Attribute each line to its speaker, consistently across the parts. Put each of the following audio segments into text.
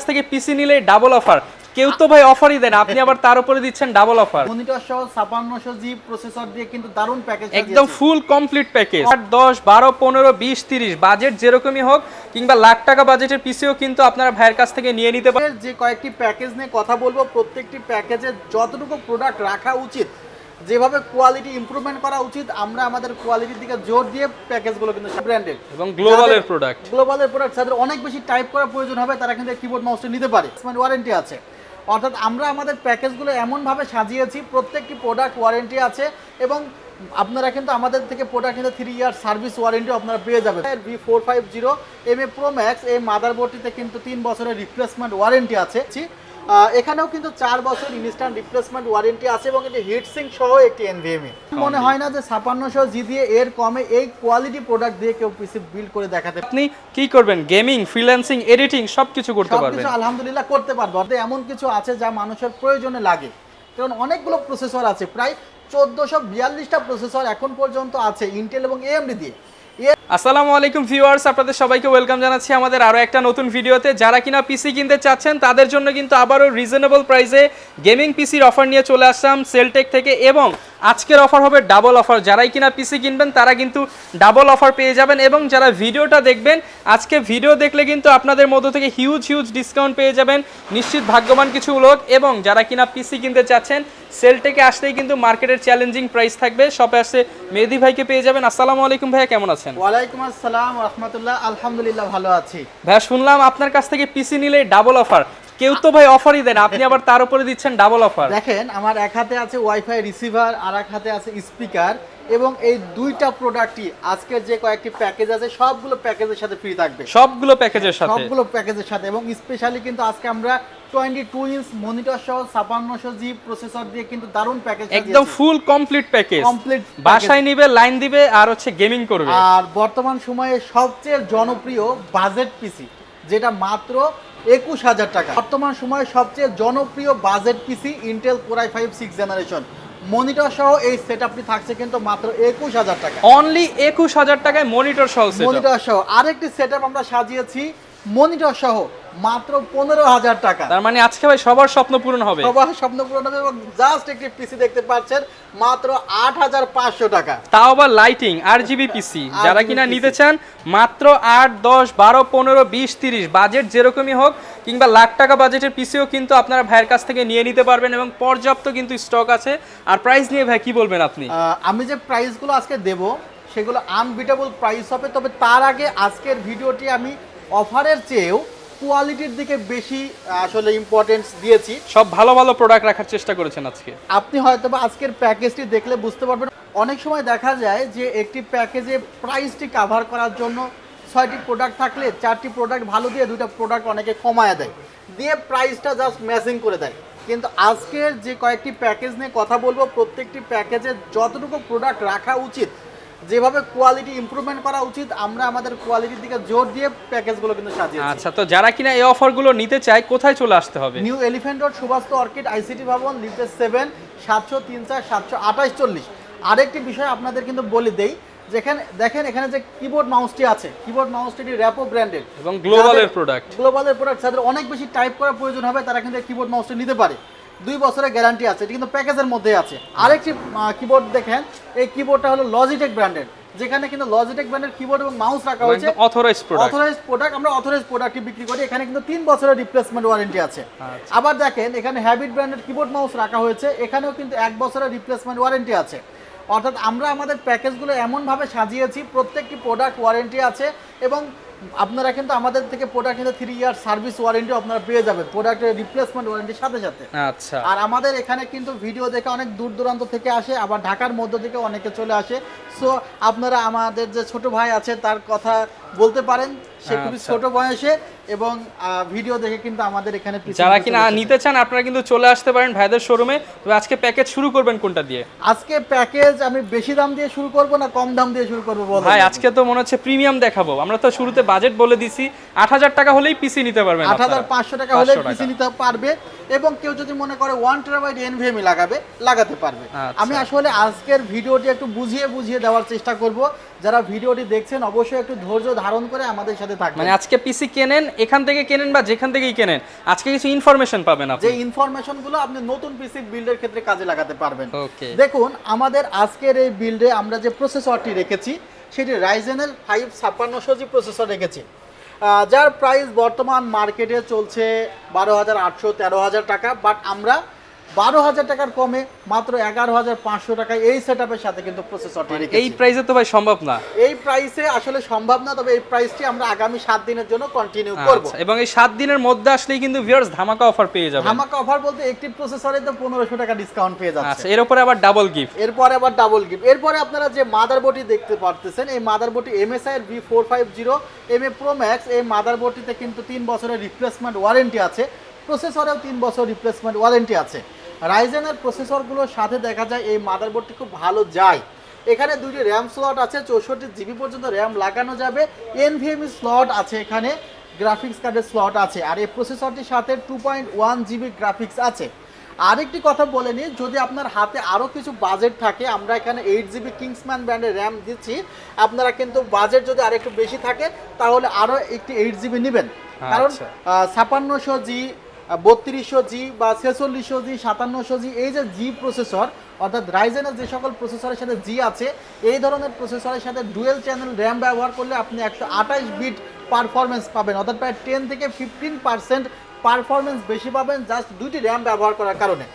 Speaker 1: থেকে পিসি নিলে double offer. কেউ তো ভাই অফারই দেন, আপনি আবার তার উপরে দিচ্ছেন ডাবল অফার।
Speaker 2: মনিটর সহ 5600 জি প্রসেসর দিয়ে কিন্তু দারুণ প্যাকেজ
Speaker 1: একদম ফুল কমপ্লিট প্যাকেজ। 8 10 12 15 20 30 বাজেট যেরকমই হোক কিংবা লাখ টাকা বাজেটের পিসিও কিন্তু আপনারা ভাইয়ের কাছ থেকে নিয়ে নিতে পারেন।
Speaker 2: যে কয়েকটি প্যাকেজ নিয়ে কথা বলবো, প্রত্যেকটি প্যাকেজে যতটুকু প্রোডাক্ট রাখা উচিত, যেভাবে কোয়ালিটি ইমপ্রুভমেন্ট করা উচিত, আমরা আমাদের কোয়ালিটির দিকে জোর দিয়ে প্যাকেজগুলো কিন্তু ব্র্যান্ডেড
Speaker 1: এবং গ্লোবালের প্রোডাক্ট।
Speaker 2: যাদের অনেক বেশি টাইপ করার প্রয়োজন হবে তারা কিন্তু কিবোর্ড মাউসটা নিতে পারে, ওয়ারেন্টি আছে। অর্থাৎ আমরা আমাদের প্যাকেজগুলো এমনভাবে সাজিয়েছি, প্রত্যেকটি প্রোডাক্ট ওয়ারেন্টি আছে এবং আপনারা কিন্তু আমাদের থেকে প্রোডাক্ট কিন্তু 3 ইয়ার সার্ভিস ওয়ারেন্টিও আপনারা পেয়ে যাবেন। V450MA Pro Max এই মাদারবোর্ডটিতে কিন্তু 3 বছরের রিপ্লেসমেন্ট ওয়ারেন্টি আছে। এখানেও কিন্তু 4 বছর ইনস্ট্যান্ট রিপ্লেসমেন্ট ওয়ারেন্টি আছে এবং এটি হিটসিঙ্ক সহ একটি NVMe। মনে হয় না যে 5600 জি দিয়ে এর কমে এই কোয়ালিটি প্রোডাক্ট দিয়ে কেউ পিসি বিল্ড করে দেখাতে।
Speaker 1: আপনি কি করবেন? গেমিং, ফ্রিল্যান্সিং, এডিটিং সবকিছু করতে পারবেন।
Speaker 2: সবকিছু আলহামদুলিল্লাহ করতে পারবো। এমন কিছু আছে যা মানুষের প্রয়োজনে লাগে, কারণ অনেকগুলো প্রসেসর আছে, প্রায় 1442টা প্রসেসর এখন পর্যন্ত আছে ইন্টেল এবং AMD দিয়ে।
Speaker 1: আসসালামু আলাইকুম ভিউয়ার্স, আপনাদের সবাইকে ওয়েলকাম জানাচ্ছি আমাদের আরও একটা নতুন ভিডিওতে। যারা কিনা পিসি কিনতে চাচ্ছেন তাদের জন্য কিন্তু আবারও রিজনেবল প্রাইসে গেমিং পিসির অফার নিয়ে চলে আসলাম সেলটেক থেকে, এবং আজকের অফার হবে ডাবল অফার। যারাই কিনা পিসি কিনবেন তারা কিন্তু ডাবল অফার পেয়ে যাবেন, এবং যারা ভিডিওটা দেখবেন আজকে ভিডিও দেখলে কিন্তু আপনাদের মধ্য থেকে হিউজ ডিসকাউন্ট পেয়ে যাবেন, নিশ্চিত ভাগ্যবান কিছু লোক। এবং যারা কিনা পিসি কিনতে চাচ্ছেন সেলটেকে আসলেই কিন্তু মার্কেটের চ্যালেঞ্জিং প্রাইস থাকবে। শপে আসে মেহেদি ভাইকে পেয়ে যাবেন। আসসালামু আলাইকুম ভাইয়া, কেমন আছেন?
Speaker 2: ওয়ালাইকুম আসসালাম রাহমাতুল্লাহ, আলহামদুলিল্লাহ ভালো আছি।
Speaker 1: ভাইয়া শুনলাম আপনার কাছ থেকে পিসি নিলে ডাবল অফার। কেউ তো ভাই অফারই দেন, আপনি আবার তার উপরে দিচ্ছেন ডাবল অফার।
Speaker 2: দেখেন, আমার এক হাতে আছে ওয়াইফাই রিসিভার, আর এক হাতে আছে স্পিকার, এবং এই দুইটা প্রোডাক্টই আজকের যে কয়েকটি প্যাকেজ আছে সবগুলো প্যাকেজের সাথে ফ্রি থাকবে।
Speaker 1: সবগুলো প্যাকেজের সাথে
Speaker 2: এবং স্পেশালি কিন্তু আজকে আমরা 22 ইঞ্চ মনিটর সহ 5600 জি প্রসেসর দিয়ে কিন্তু দারুণ প্যাকেজ,
Speaker 1: একদম ফুল কমপ্লিট প্যাকেজ। বাসায় নিবে, লাইন দিবে, আর হচ্ছে গেমিং করবে।
Speaker 2: আর বর্তমান সময়ে সবচেয়ে জনপ্রিয় বাজেট পিসি, যেটা মাত্র 21000 টাকা। বর্তমান সময়ে সবচেয়ে জনপ্রিয় বাজেট পিসি Intel Core i5 6th generation monitor সহ এই সেটআপটি থাকছে কিন্তু মাত্র 21000 টাকা।
Speaker 1: অনলি 21000 টাকায় মনিটর সহ সেটআপ।
Speaker 2: মনিটর সহ আরেকটি সেটআপ আমরা সাজিয়েছি মনিটর সহ মাত্র 15000 টাকা।
Speaker 1: তার মানে আজকে ভাই সবার স্বপ্ন পূরণ হবে।
Speaker 2: সবার স্বপ্ন পূরণ হবে, এবং জাস্ট একটি পিসি দেখতে পাচ্ছেন মাত্র 8500 টাকা।
Speaker 1: তাও আবার লাইটিং RGB পিসি। যারা কিনা নিতে চান মাত্র 8 10 12 15 20 30 বাজেট যেরকমই হোক কিংবা লাখ টাকা বাজেটের পিসিও কিন্তু আপনারা ভাইয়ের কাছ থেকে নিয়ে নিতে পারবেন, এবং পর্যাপ্ত কিন্তু স্টক আছে। আর প্রাইস নিয়ে ভাই কি বলবেন আপনি?
Speaker 2: আমি যে প্রাইসগুলো আজকে দেব সেগুলো আনবিটেবল প্রাইস হবে, তবে তার আগে আজকের ভিডিওটি আমি অফারের চেয়েও কোয়ালিটির দিকে বেশি আসলে ইম্পর্টেন্স দিয়েছি।
Speaker 1: সব ভালো ভালো প্রোডাক্ট রাখার চেষ্টা করেছেন আজকে।
Speaker 2: আপনি হয়তো বা আজকের প্যাকেজটি দেখলে বুঝতে পারবেন। অনেক সময় দেখা যায় যে একটি প্যাকেজে প্রাইসটি কাভার করার জন্য 6টি প্রোডাক্ট থাকলে 4টি প্রোডাক্ট ভালো দিয়ে 2টা প্রোডাক্ট অনেকে কমায় দেয়, দিয়ে প্রাইসটা জাস্ট ম্যাচিং করে দেয়। কিন্তু আজকের যে কয়েকটি প্যাকেজ নিয়ে কথা বলবো, প্রত্যেকটি প্যাকেজে যতটুকু প্রোডাক্ট রাখা উচিত, যেভাবে কোয়ালিটি ইমপ্রুভমেন্ট করা উচিত, আমরা আমাদের কোয়ালিটির দিকে জোর দিয়ে প্যাকেজগুলো কিন্তু সাজিয়েছি।
Speaker 1: আচ্ছা, তো যারা কিনা এই অফারগুলো নিতে চায় কোথায় চলে আসতে হবে?
Speaker 2: New elephant road, Subhash orchid, ICT Bhaban, lift 7, 703 728 40। আরেকটি বিষয় আপনাদের কিন্তু বলে দেই, যেখানে দেখেন এখানে যে কিবোর্ড মাউসটি আছে, কিবোর্ড মাউসটি র্যাপো ব্র্যান্ডেড
Speaker 1: এবং গ্লোবালের প্রোডাক্ট।
Speaker 2: যাদের অনেক বেশি টাইপ করার প্রয়োজন হবে তারা কিন্তু কিবোর্ড মাউসটি নিতে পারে। 2 বছরের গ্যারান্টি আছে, এটি কিন্তু প্যাকেজের মধ্যে আছে। আরেকটি কিবোর্ড দেখেন, এই কিবোর্ডটা হলো লজিটেক ব্র্যান্ডের, যেখানে কিন্তু লজিটেক ব্র্যান্ডের কিবোর্ড এবং মাউস রাখা হয়েছে।
Speaker 1: Authorised product.
Speaker 2: আমরা অথরাইজড প্রোডাক্টই বিক্রি করি। এখানে কিন্তু 3 বছরের রিপ্লেসমেন্ট ওয়ারেন্টি আছে। আবার দেখেন এখানে হ্যাবিট ব্র্যান্ডের কিবোর্ড মাউস রাখা হয়েছে, এখানেও কিন্তু 1 বছরের রিপ্লেসমেন্ট ওয়ারেন্টি আছে। অর্থাৎ আমরা আমাদের প্যাকেজগুলো এমনভাবে সাজিয়েছি, প্রত্যেকটি প্রোডাক্ট ওয়ারেন্টি আছে, এবং আপনারা কিন্তু আমাদের থেকে প্রোডাক্ট কিন্তু 3 ইয়ার সার্ভিস ওয়ারেন্টিও আপনারা পেয়ে যাবেন প্রোডাক্টের রিপ্লেসমেন্ট ওয়ারেন্টির সাথে সাথে।
Speaker 1: আচ্ছা,
Speaker 2: আর আমাদের এখানে কিন্তু ভিডিও দেখে অনেক দূর দূরান্ত থেকে আসে, আবার ঢাকার মধ্য থেকে অনেকে চলে আসে। সো আপনারা আমাদের যে ছোট ভাই আছে তার কথা বলতে পারেন, সে খুবই ছোট বয়সে এবং ভিডিও দেখে কিন্তু আমাদের এখানে।
Speaker 1: যারা কিনা নিতে চান আপনারা কিন্তু চলে আসতে পারেন ভাইদের শোরুমে। তবে আজকে প্যাকেজ শুরু করবেন কোনটা দিয়ে?
Speaker 2: আজকে প্যাকেজ আমি বেশি দাম দিয়ে শুরু করব না কম দাম দিয়ে শুরু করব বলেন?
Speaker 1: ভাই আজকে তো মনে হচ্ছে প্রিমিয়াম দেখাবো। আমরা তো শুরুতে বাজেট বলে দিছি 8000 টাকা হলেই পিসি নিতে পারবেন,
Speaker 2: 8500 টাকা হলে পিসি নিতে পারবে, এবং কেউ যদি মনে করে 1 টেরাবাইট NVMe লাগাতে পারবে। আমি আসলে আজকের ভিডিওটি একটু বুঝিয়ে দেওয়ার চেষ্টা করব। যারা ভিডিওটি দেখছেন অবশ্যই একটু ধৈর্য ধারণ করে আমাদের সাথে থাকবেন।
Speaker 1: মানে আজকে পিসি কেনেন, এখান থেকে কেনেন বা যেখান থেকেই কেনেন, আজকে কিছু ইনফরমেশন পাবেন আপনি,
Speaker 2: যে ইনফরমেশনগুলো আপনি নতুন পিসি বিল্ডের ক্ষেত্রে কাজে লাগাতে পারবেন।
Speaker 1: ওকে,
Speaker 2: দেখুন আমাদের আজকের এই বিল্ডে আমরা যে প্রসেসরটি রেখেছি সেটি রাইজেনের 5600G প্রসেসর রেখেছি, যার প্রাইস বর্তমান মার্কেটে চলছে 12,800 13,000 টাকা, বাট আমরা 12,000 টাকার কমে মাত্র 11,500 টাকায় এই সেটআপের সাথে কিন্তু প্রসেসরটি রেখেছি।
Speaker 1: এই প্রাইসে তো ভাই সম্ভব না।
Speaker 2: এই প্রাইসে আসলে সম্ভব না, তবে এই প্রাইসটি আমরা আগামী 7 দিনের জন্য কন্টিনিউ করব।
Speaker 1: আচ্ছা, এবং এই 7 দিনের মধ্যে আসলেই কিন্তু ভিউয়ার্স ধামাকা অফার পেয়ে যাবেন।
Speaker 2: ধামাকা অফার বলতে একটি প্রসেসরে তো 1500 টাকা ডিসকাউন্ট পেয়ে যাচ্ছে।
Speaker 1: আচ্ছা, এর উপরে আবার ডাবল গিফট।
Speaker 2: এরপরে আবার ডাবল গিফট। এরপরে আপনারা যে মাদারবোর্ডটি দেখতে পারতেছেন, এই মাদারবোর্ডটি MSI এর V450MA Pro Max। এই মাদারবোর্ডটিতে কিন্তু 3 বছরের রিপ্লেসমেন্ট ওয়ারেন্টি আছে, প্রসেসরেও 3 বছর রিপ্লেসমেন্ট ওয়ারেন্টি আছে। রাইজেনের প্রসেসরগুলোর সাথে দেখা যায় এই মাদারবোর্ডটি খুব ভালো যায়। এখানে দুটি র্যাম স্লট আছে, 64GB পর্যন্ত র্যাম লাগানো যাবে, NVMe স্লট আছে, এখানে গ্রাফিক্স কার্ডের স্লট আছে, আর এই প্রসেসরটির সাথে 2.1GB গ্রাফিক্স আছে। আরেকটি কথা বলে নিই, যদি আপনার হাতে আরও কিছু বাজেট থাকে, আমরা এখানে 8GB কিংসম্যান ব্র্যান্ডের র্যাম দিচ্ছি, আপনারা কিন্তু বাজেট যদি আরেকটু বেশি থাকে তাহলে আরও একটি 8GB নেবেন, কারণ 5600G 3200G বা 4600G 5700G এই যে জি প্রসেসর, অর্থাৎ রাইজেনের যে সকল প্রসেসরের সাথে জি আছে, এই ধরনের প্রসেসরের সাথে ডুয়েল চ্যানেল র্যাম ব্যবহার করলে আপনি 128 বিট পারফরমেন্স পাবেন, অর্থাৎ প্রায় 10 থেকে 15% পারফরমেন্স বেশি পাবেন জাস্ট দুইটি র্যাম ব্যবহার করার কারণে।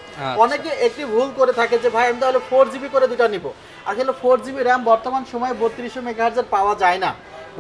Speaker 2: অনেকে একটি ভুল করে থাকে যে ভাই আমি তাহলে 4GB করে দুটা নিব। আসলে 4GB র্যাম বর্তমান সময়ে 3200 মেগাহার্টজের পাওয়া যায় না,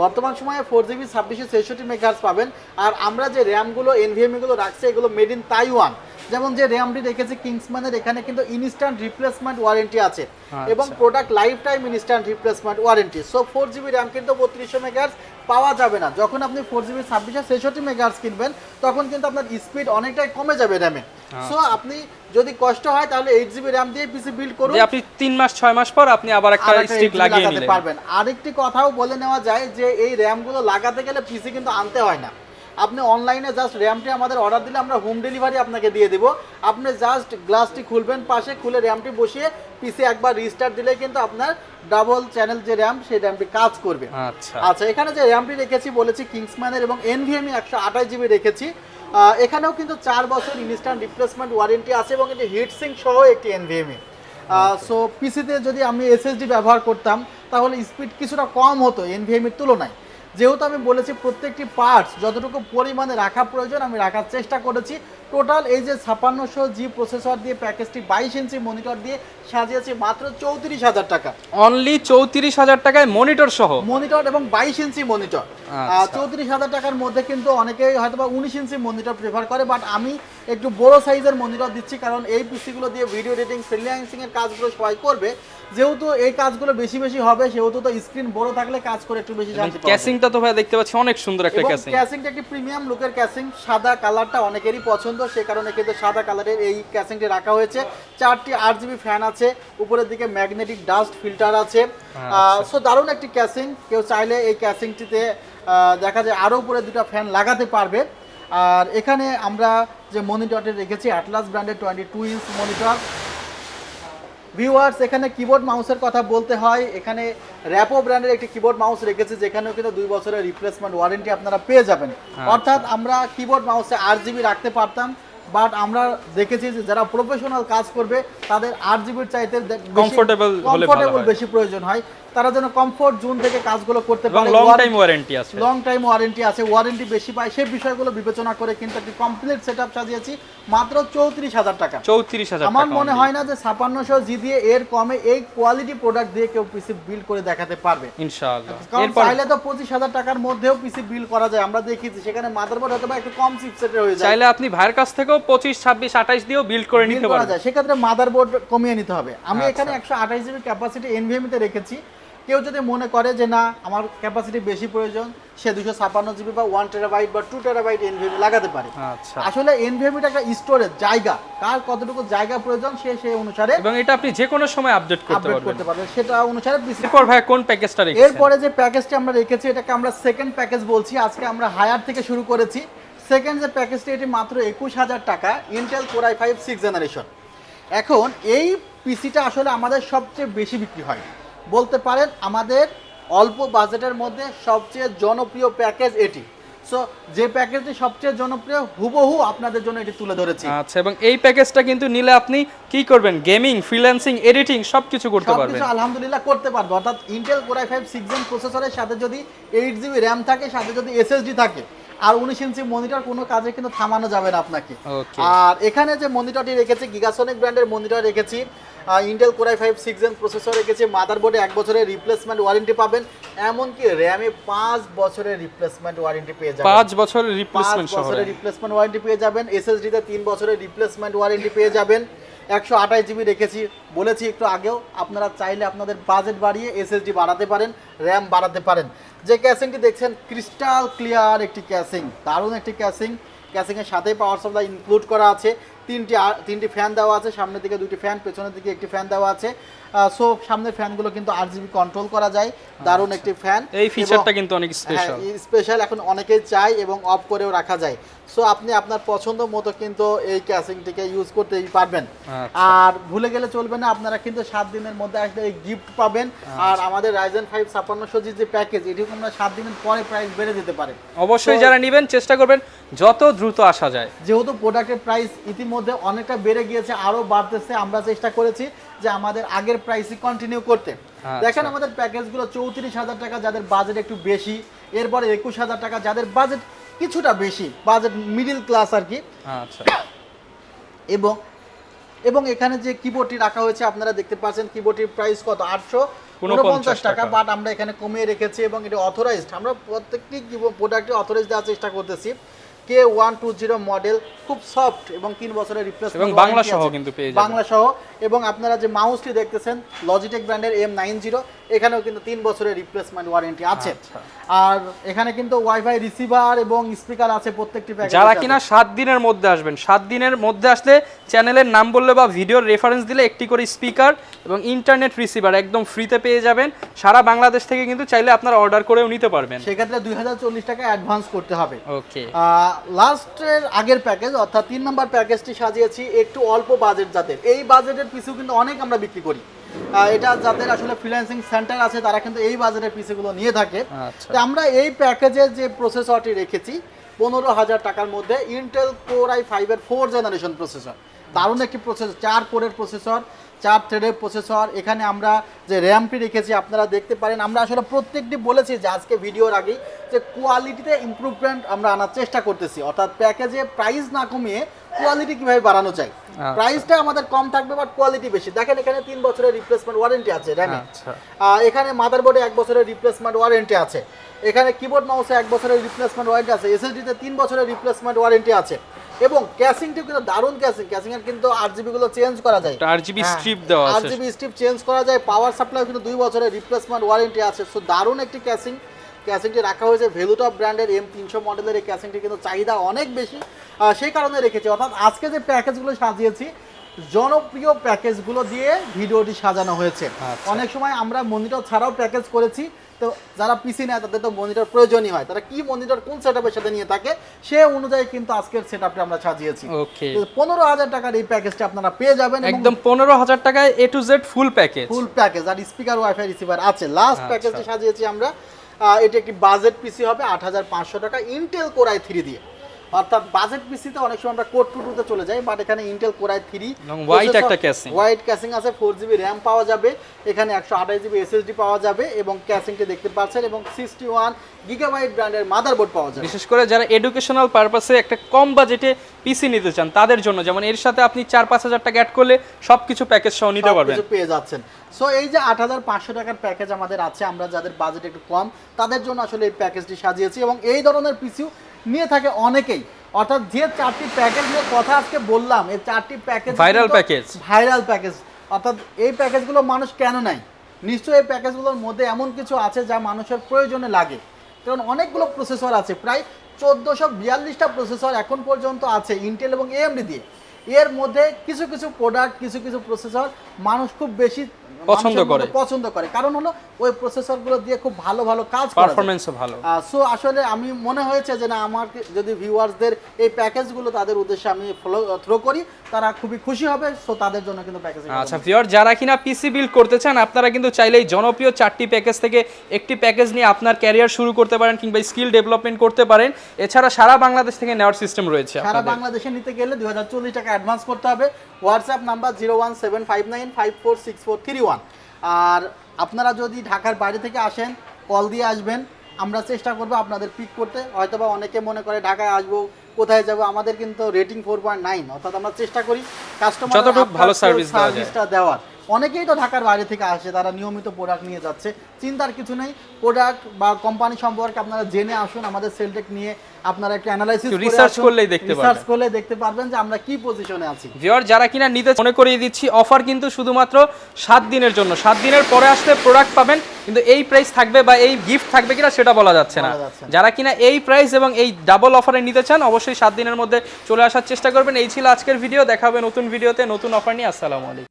Speaker 2: বর্তমান সময়ে 4GB 2666 মেগাহার্টজ পাবেন। আর আমরা যে র্যামগুলো NVMe গুলো রাখছি এগুলো মেড ইন তাইওয়ান। যেমন যে র্যামটি রেখেছি কিংসম্যানের, এখানে কিন্তু ইনস্ট্যান্ট রিপ্লেসমেন্ট ওয়ারেন্টি আছে এবং product life time instant replacement warranty. So 4GB RAM কিন্তু 3200 মেগাহার্টজ পাওয়া যাবে না। যখন আপনি 4GB 2666 মেগাহার্টজ কিনবেন তখন কিন্তু আপনার স্পিড অনেকটাই কমে যাবে র্যামে। সো আপনি যদি কষ্ট হয় তাহলে 8GB র্যাম দিয়ে পিসি বিল্ড করুন,
Speaker 1: আপনি 3 মাস 6 মাস পর আপনি আবার একটা স্টিক লাগিয়ে নিতে
Speaker 2: পারবেন। আরেকটি কথাও বলে নেওয়া যায় যে এই র্যামগুলো লাগাতে গেলে পিসি কিন্তু আনতে হয় না, আপনি অনলাইনে জাস্ট র্যামটি আমাদের অর্ডার দিলে আমরা হোম ডেলিভারি আপনাকে দিয়ে দেবো। আপনি জাস্ট গ্লাসটি খুলবেন পাশে, খুলে র্যামটি বসিয়ে পিসি একবার রিস্টার্ট দিলে কিন্তু আপনার ডাবল চ্যানেল যে র্যাম সেই র্যামটি কাজ করবে। আচ্ছা, এখানে যে র্যামটি রেখেছি বলেছি কিংসম্যানের এবং NVMe 128GB রেখেছি। এখানেও কিন্তু 4 বছর ইনস্ট্যান্ট রিপ্লেসমেন্ট ওয়ারেন্টি আছে এবং এটি হিটসিঙ্ক সহ একটি NVMe। সো পিসিতে যদি আমি SSD ব্যবহার করতাম তাহলে স্পিড কিছুটা কম হতো NVMe এর তুলনায়। যেহেতু আমি বলেছি প্রত্যেকটি পার্টস যতটুকু পরিমাণে রাখা প্রয়োজন আমি রাখার চেষ্টা করেছি। টোটাল এই যে 5600G প্রসেসর দিয়ে প্যাকেজটি 22 ইঞ্চি মনিটর দিয়ে সাজিয়েছি মাত্র 34,000 টাকা।
Speaker 1: অনলি 34,000 টাকায় মনিটর সহ,
Speaker 2: মনিটর এবং 22 ইঞ্চি মনিটর। 34,000 টাকার মধ্যে কিন্তু অনেকেই হয়তো বা 19 ইঞ্চি মনিটর প্রেফার করে, বাট আমি একটু বড় সাইজের মনিটর দিচ্ছি কারণ এই পিসিগুলো দিয়ে ভিডিও এডিটিং ফ্রিল্যান্সিং এর কাজগুলো সবাই করবে। যেহেতু এই কাজগুলো বেশি বেশি হবে সেহেতু তো স্ক্রিন বড় থাকলে কাজ করে একটু বেশি শান্তি পাবে।
Speaker 1: ক্যাসিংটা তো ভাই দেখতে পাচ্ছি অনেক সুন্দর একটা ক্যাসিং।
Speaker 2: ক্যাসিংটা একটি প্রিমিয়াম লুকের ক্যাসিং, সাদা কালারটা অনেকেরই পছন্দ, সে কারণে কিন্তু সাদা কালারের এই ক্যাসিংটি রাখা হয়েছে। 4টি RGB ফ্যান আছে, উপরের দিকে ম্যাগনেটিক ডাস্ট ফিল্টার আছে। সো দারুণ একটি ক্যাসিং, কেউ চাইলে এই ক্যাসিংটিতে দেখা যায় আরও উপরে দুটো ফ্যান লাগাতে পারবে। আর এখানে আমরা যে মনিটরটি রেখেছি অ্যাটলাস ব্র্যান্ডের 22 ইঞ্চ মনিটর। ভিউয়ার্স, এখানে কিবোর্ড মাউসের কথা বলতে হয়, এখানে র্যাপো ব্র্যান্ডের একটি কিবোর্ড মাউস রেখেছি যেখানেও কিন্তু 2 বছরের রিপ্লেসমেন্ট ওয়ারেন্টি আপনারা পেয়ে যাবেন। অর্থাৎ আমরা কিবোর্ড মাউসে 8GB রাখতে পারতাম, বাট আমরা দেখেছি যে যারা প্রফেশনাল কাজ করবে তাদের 8GBর চাইতে
Speaker 1: কমফোর্টেবল
Speaker 2: বেশি প্রয়োজন হয়, তারা যেন কমফোর্ট জোন থেকে কাজগুলো করতে পারে।
Speaker 1: লং টাইম ওয়ারেন্টি আছে, ওয়ারেন্টি বেশি পায়, সেই বিষয়গুলো বিবেচনা করে কিন্তু একটি কমপ্লিট সেটআপ সাজিয়েছি মাত্র 34,000 টাকা। 34,000 টাকা।
Speaker 2: আমার মনে হয় না যে 5600G দিয়ে এর কমে এই কোয়ালিটি প্রোডাক্ট দিয়ে কেউ পিসি বিল্ড করে দেখাতে পারবে
Speaker 1: ইনশাআল্লাহ।
Speaker 2: কারণ চাইলে তো 25,000 টাকার মধ্যেও পিসি বিল্ড করা যায়, আমরা দেখেছি সেখানে মাদারবোর্ড হয়তো বা একটু কম চিপসেটের হয়ে যায়।
Speaker 1: চাইলে আপনি ভাইয়ের কাছ থেকেও 25, 26, 28 দিয়েও বিল্ড করে নিতে পারবেন।
Speaker 2: সেক্ষেত্রে মাদারবোর্ড কমিয়ে নিতে হবে। আমি এখানে 128GB ক্যাপাসিটি NVMe তে রেখেছি। কেউ যদি মনে করে যে না আমার ক্যাপাসিটি বেশি প্রয়োজন, সে 256GB বা 1TB বা 2TB NVMe লাগাতে পারে। আসলে NVMe টা একটা স্টোরেজ জায়গা, কার কতটুকু জায়গা প্রয়োজন সে সেই অনুসারে,
Speaker 1: এবং এটা আপনি যে কোনো সময় আপডেট করতে
Speaker 2: পারবেন সেটা অনুসারে।
Speaker 1: এরপর ভাই কোন প্যাকেজটা রেখেছেন?
Speaker 2: এরপরে যে প্যাকেজটি আমরা রেখেছি এটাকে আমরা সেকেন্ড প্যাকেজ বলছি। আজকে আমরা হায়ার থেকে শুরু করেছি। সেকেন্ড যে প্যাকেজটি এটি মাত্র 21,000 টাকা, Intel Core i5 6th generation. এখন এই পিসিটা আসলে আমাদের সবচেয়ে বেশি বিক্রি হয় বলতে পারেন, আমাদের অল্প বাজেটের মধ্যে সবচেয়ে জনপ্রিয় প্যাকেজ এটি। সো যে প্যাকেজটি সবচেয়ে জনপ্রিয় হুবহু আপনাদের জন্য এটি তুলে ধরেছি।
Speaker 1: আচ্ছা, এবং এই প্যাকেজটা কিন্তু নিলে আপনি কি করবেন, গেমিং, ফ্রিল্যান্সিং, এডিটিং সবকিছু করতে পারবেন।
Speaker 2: সবকিছু আলহামদুলিল্লাহ করতে পারবে। অর্থাৎ ইন্টেল কোর i5 6 জেন প্রসেসরের সাথে যদি 8GB র্যাম থাকে, সাথে যদি SSD থাকে, আর 19 ইঞ্চি মনিটর, কোনো কাজে কিন্তু থামানো যাবে না আপনাকে। আর এখানে যে মনিটরটি রেখেছি, গিগাসনিক ব্র্যান্ডের মনিটর রেখেছি, Intel core i5 6 gen processor রেখেছি, মাদারবোর্ডে 1 বছরের রিপ্লেসমেন্ট ওয়ারেন্টি পাবেন, এমনকি র্যামে 5 বছরের রিপ্লেসমেন্ট ওয়ারেন্টি পেয়ে যাবেন।
Speaker 1: 5 বছরের রিপ্লেসমেন্ট সহ
Speaker 2: 5 বছরের রিপ্লেসমেন্ট ওয়ারেন্টি পেয়ে যাবেন। SSD তে 3 বছরের রিপ্লেসমেন্ট ওয়ারেন্টি পেয়ে যাবেন। 128GB রেখেছি, বলেছি একটু আগেও, আপনারা চাইলে আপনাদের বাজেট বাড়িয়ে SSD বাড়াতে পারেন, র্যাম বাড়াতে পারেন। যে ক্যাসিংটি দেখছেন ক্রিস্টাল ক্লিয়ার একটি ক্যাসিং, দারুণ একটি ক্যাসিং। ক্যাসিংয়ের সাথেই পাওয়ার সাপ্লাই ইনক্লুড করা আছে, তিনটি ফ্যান দেওয়া আছে, সামনের দিকে 2টি ফ্যান, পেছনের দিকে একটি ফ্যান দেওয়া আছে। সো সামনের ফ্যানগুলো কিন্তু RGB কন্ট্রোল করা যায়, দারুণ একটি ফ্যান।
Speaker 1: এই ফিচারটা কিন্তু অনেক স্পেশাল,
Speaker 2: স্পেশাল, এখন অনেকেই চায় এবং অফ করেও রাখা যায়। সো আপনি আপনার পছন্দ মতো কিন্তু এই ক্যাসিংটিকে ইউজ করতেই পারবেন। আর ভুলে গেলে চলবে না, আপনারা কিন্তু 7 দিনের মধ্যে একটা এই গিফট পাবেন। আর আমাদের Ryzen 5 5600G যে প্যাকেজ, এটিও আমরা 7 দিনের পরে প্রাইস বেড়ে যেতে পারে।
Speaker 1: অবশ্যই যারা নেবেন চেষ্টা করবেন যত দ্রুত আসা যায়।
Speaker 2: যেহেতু প্রোডাক্টের প্রাইস ইতিমধ্যে অনেকটা বেড়ে গিয়েছে, আরো বাড়তেছে, আমরা চেষ্টা করেছি যে আমাদের আগের প্রাইসই কন্টিনিউ করতে। দেখেন আমাদের প্যাকেজগুলো 34,000 টাকা যাদের বাজেট একটু বেশি, এরপরে 21,000 টাকা যাদের বাজেট কিছুটা বেশি, বাজেট মিডিল ক্লাস আর কি।
Speaker 1: আচ্ছা,
Speaker 2: এবং এখানে যে কিবোর্ডটি রাখা হয়েছে আপনারা দেখতে পাচ্ছেন, কিবোর্ডটির প্রাইস কত, 849 টাকা, বাট আমরা এখানে কমিয়ে রেখেছি এবং এটা অথরাইজড। আমরা প্রত্যেকটি প্রোডাক্টে অথরাইজ দেওয়ার চেষ্টা করতেছি। K120 মডেল, খুব সফট এবং 3 বছরের রিপ্লেসমেন্ট
Speaker 1: এবং বাংলা সহ কিন্তু পেয়ে যাবেন,
Speaker 2: বাংলা সহ। এবং আপনারা যে মাউসটি দেখতেছেন লজিটেক ব্র্যান্ডের M90, এখানেও কিন্তু 3 বছরের রিপ্লেসমেন্ট ওয়ারেন্টি আছে। আর এখানে কিন্তু ওয়াইফাই রিসিভার এবং স্পিকার আছে প্রত্যেকটি প্যাকেজে।
Speaker 1: যারা কিনা 7 দিনের মধ্যে আসবেন, 7 দিনের মধ্যে আসলে চ্যানেলের নাম বললে বা ভিডিওর রেফারেন্স দিলে একটি করে স্পিকার এবং ইন্টারনেট রিসিভার একদম ফ্রিতে পেয়ে যাবেন। সারা বাংলাদেশ থেকে কিন্তু চাইলে আপনারা অর্ডার করেও নিতে পারবেন।
Speaker 2: সেক্ষেত্রে 2040 টাকা অ্যাডভান্স করতে হবে।
Speaker 1: ওকে,
Speaker 2: লাস্টের আগের প্যাকেজ অর্থাৎ 3 নম্বর প্যাকেজটি সাজিয়েছি একটু অল্প বাজেট যাদের, এই বাজেটের পিছু কিন্তু অনেক আমরা বিক্রি করি। এটা যাদের আসলে ফ্রিল্যান্সিং সেন্টার আছে তারা কিন্তু এই বাজেটের পিসগুলো নিয়ে থাকে। তো আমরা এই প্যাকেজের যে প্রসেসরটি রেখেছি 15,000 টাকার মধ্যে, ইন্টেল কোর i5 এর 4th জেনারেশন প্রসেসর, দারুণ একটি প্রসেসর, 4 কোরের প্রসেসর, 4 থ্রেডের প্রসেসর। এখানে আমরা যে র্যামটি রেখেছি আপনারা দেখতে পারেন, আমরা আসলে প্রত্যেকটি বলেছি যে আজকে ভিডিওর আগেই যে কোয়ালিটিতে ইমপ্রুভমেন্ট আমরা আনার চেষ্টা করতেছি, অর্থাৎ প্যাকেজে প্রাইস না কমিয়ে কোয়ালিটি কিভাবে বাড়ানো যায়। প্রাইসটা আমাদের কম থাকবে বাট কোয়ালিটি বেশি। দেখেন এখানে 3 বছরের রিপ্লেসমেন্ট ওয়ারেন্টি আছে র্যামে, এখানে মাদারবোর্ডে 1 বছরের রিপ্লেসমেন্ট ওয়ারেন্টি আছে, এখানে কিবোর্ড মাউসে 1 বছরের রিপ্লেসমেন্ট ওয়ারেন্টি আছে, SSD-তে 3 বছরের রিপ্লেসমেন্ট ওয়ারেন্টি আছে। এবং ক্যাসিংটিও কিন্তু দারুণ ক্যাসিং এর কিন্তু RGB গুলো চেঞ্জ করা যায়,
Speaker 1: RGB স্ট্রিপ দেওয়া আছে,
Speaker 2: RGB স্ট্রিপ চেঞ্জ করা যায়। পাওয়ার সাপ্লাই কিন্তু 2 বছরের রিপ্লেসমেন্ট ওয়ারেন্টি আছে। সো দারুণ একটি ক্যাসিংটি রাখা হয়েছে। ভ্যালুটপ ব্র্যান্ডের M300 মডেলের এই ক্যাসিংটি কিন্তু চাহিদা অনেক বেশি, সেই কারণে রেখেছি। অর্থাৎ আজকে যে প্যাকেজগুলো সাজিয়েছি জনপ্রিয় প্যাকেজগুলো দিয়ে ভিডিওটি সাজানো হয়েছে। অনেক সময় আমরা মনিটর ছাড়াও প্যাকেজ করেছি, তো যারা পিসি নেয় তাদের তো মনিটর প্রয়োজনই হয়, তারা কি মনিটর কোন সেটআপের সাথে নিয়ে থাকে সে অনুযায়ী কিন্তু আজকের সেটআপটা আমরা সাজিয়েছি।
Speaker 1: ওকে,
Speaker 2: 15,000 টাকার এই প্যাকেজটা আপনারা পেয়ে যাবেন,
Speaker 1: একদম 15,000 টাকায় A to Z full package,
Speaker 2: আর স্পিকার ওয়াইফাই রিসিভার আছে। লাস্ট প্যাকেজটি সাজিয়েছি আমরা, এটি একটি বাজেট পিসি হবে 8,500 টাকা, ইন্টেল কোর i3 দিয়ে। অর্থাৎ বাজেট পিসিতে অনেক সময় আমরা কোড 2 তে চলে যাই, বাট এখানে Intel core i3 white casing আছে, 4GB র্যাম পাওয়া যাবে, এখানে 128GB SSD পাওয়া যাবে এবং ক্যাসিংটি দেখতে পাচ্ছেন, এবং 61GB ব্র্যান্ডের মাদারবোর্ড পাওয়া যাবে।
Speaker 1: বিশেষ করে যারা এডুকেশনাল পারপাসে একটা কম বাজেটে পিসি নিতে চান তাদের জন্য, যেমন এর সাথে আপনি 4-5 টাকা অ্যাড করলে সবকিছু প্যাকেজ সহ নিতে পারবেন,
Speaker 2: পেয়ে যাচ্ছেন। সো এই যে 8,500 টাকার প্যাকেজ আমাদের আছে, আমরা যাদের বাজেট একটু কম তাদের জন্য আসলে এই প্যাকেজটি সাজিয়েছি। এবং এই ধরনের পিসিও নিয়ে থাকে অনেকেই, অর্থাৎ যে 4টি প্যাকেজ নিয়ে কথা আজকে বললাম, এই 4টি প্যাকেজ ভাইরাল প্যাকেজ। অর্থাৎ এই প্যাকেজগুলো মানুষ কেন নেয়, নিশ্চয়ই এই প্যাকেজগুলোর মধ্যে এমন কিছু আছে যা মানুষের প্রয়োজনে লাগে। কারণ অনেকগুলো প্রসেসর আছে, প্রায় 1442টা প্রসেসর এখন পর্যন্ত আছে ইন্টেল এবং AMD দিয়ে। এর মধ্যে কিছু প্রোডাক্ট, কিছু প্রসেসর মানুষ খুব বেশি পছন্দ করে কারণ হলো ওই প্রসেসরগুলো দিয়ে খুব ভালো ভালো কাজ করে,
Speaker 1: পারফরম্যান্সও ভালো।
Speaker 2: সো আসলে আমি মনে হয়েছে যে না আমার যদি ভিউয়ার্সদের এই প্যাকেজগুলো তাদের উদ্দেশ্যে আমি থ্রো করি তারা খুবই খুশি হবে, সো তাদের জন্য কিন্তু প্যাকেজ।
Speaker 1: আচ্ছা ভিউয়ার, যারা কিনা পিসি বিল্ড করতে চান আপনারা কিন্তু চাইলেই জনপ্রিয় 4টি প্যাকেজ থেকে একটি প্যাকেজ নিয়ে আপনার ক্যারিয়ার শুরু করতে পারেন কিংবা স্কিল ডেভেলপমেন্ট করতে পারেন। এছাড়া সারা বাংলাদেশ থেকে নেওয়ার সিস্টেম রয়েছে।
Speaker 2: সারা বাংলাদেশে নিতে গেলে 2040 টাকা অ্যাডভান্স করতে হবে। WhatsApp number 01759546431। আর আপনারা যদি ঢাকার বাইরে থেকে আসেন কল দিয়ে আসবেন, আমরা চেষ্টা করবো আপনাদের পিক করতে। হয়তোবা অনেকে মনে করে ঢাকায় আসবো কোথায় যাব, আমাদের কিন্তু রেটিং 4.9, অর্থাৎ আমরা চেষ্টা করি কাস্টমার
Speaker 1: যতটুকু ভালো
Speaker 2: সার্ভিসটা দেওয়ার। অনেকেই তো ঢাকার বাইরে থেকে আসে, তারা নিয়মিত প্রোডাক্ট নিয়ে যাচ্ছে, চিন্তার কিছু নেই। প্রোডাক্ট বা কোম্পানি সম্পর্কে আপনারা জেনে আসুন, আমাদের সেলটেক নিয়ে আপনারা একটু অ্যানালাইসিস করে
Speaker 1: রিসার্চ করলেই
Speaker 2: দেখতে পারবেন যে আমরা কি পজিশনে আছি।
Speaker 1: ভিউয়ার, যারা কিনা নিতে মনে করিয়ে দিচ্ছি অফার কিন্তু শুধুমাত্র 7 দিনের জন্য। 7 দিনের পরে আসলে প্রোডাক্ট পাবেন, কিন্তু এই প্রাইস থাকবে বা এই গিফট থাকবে কিনা সেটা বলা যাচ্ছে না। যারা কিনা এই প্রাইস এবং এই ডাবল অফারে নিতে চান অবশ্যই 7 দিনের মধ্যে চলে আসার চেষ্টা করবেন। এই ছিল আজকের ভিডিও, দেখা হবে নতুন ভিডিওতে নতুন অফার নিয়ে। আসসালামু আলাইকুম।